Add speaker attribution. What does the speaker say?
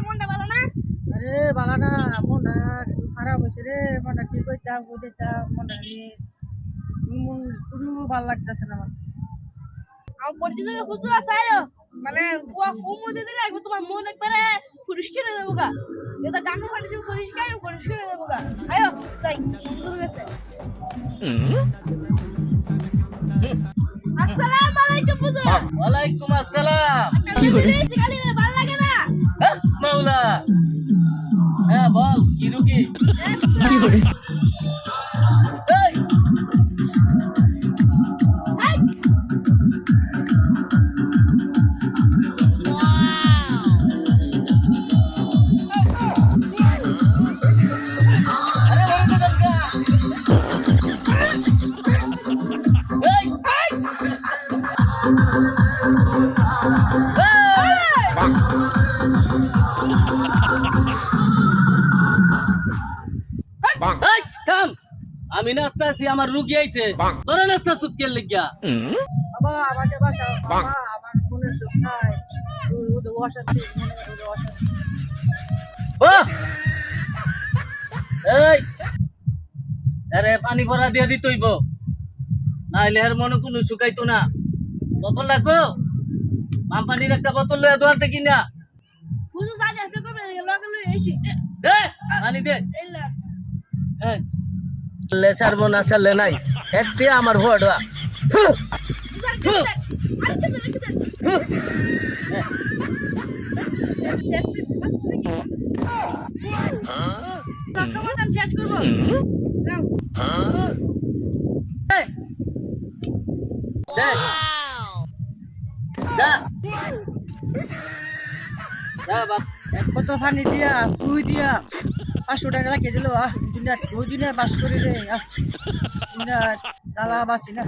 Speaker 1: মনটা ভালো না?
Speaker 2: আরে বাগানা মনটা একটু খারাপ হয়েছে রে, মনটা কি কইতাম মনটা নিয়ে মন কোনো ভালো লাগতেছে না আমার।
Speaker 1: আমার পরিচিত হুজুর আছে মানে ফু মধ্যে দিলে একবার তোমার মন একবারে পরিষ্কার হয়ে যাবো গা। এটা গাঙ্গের পানি দিয়ে পরিষ্কার হয়ে যাবো গা। আয়ো তাই শুরু গেছে। আসসালামু আলাইকুম হুজুর।
Speaker 3: ওয়ালাইকুম আসসালাম।
Speaker 1: কি করে গালি মেরে ভালো লাগে না?
Speaker 3: মাওলা, হ্যাঁ বল কি রুগী?
Speaker 1: কি করে?
Speaker 3: এই, আরে বন্ধু গঙ্গা। এই, এই, থাম। আমি নাস্তা আছি, আমার রুগী আইছে। তোরা নাস্তা সুতকের লিগা।
Speaker 2: বাবা আমাকে বাঁচাও বাবা, আমার মনের সুখ নাই, ওদের অশান্তি মনে ওদের অশান্তি।
Speaker 3: ও এই, আরে পানি ভরা দিয়ে দিতইব, নাইলে এর মনে কোনো শুকাইতো না। বোতল রাখো, মাম পানির একটা বোতল লয়ে দোয়াতে কিনা।
Speaker 1: হুজুর দাদি আসতে কবে লগে লই এসি।
Speaker 3: দে পানি দে।
Speaker 1: এই লা
Speaker 3: লে ছাড়বো না ছাড়লে নাই, একটি আমার ভড়া।
Speaker 1: শেষ করবো যাও।
Speaker 3: এই, দে। যা। যা বাপ।
Speaker 2: এক বোতল পানি দিয়া তুই দিয়া 500 টাকা লাগিয়ে দিল, দুই দিনে বাস করি রে, দুনিয়া তালা বাসি না।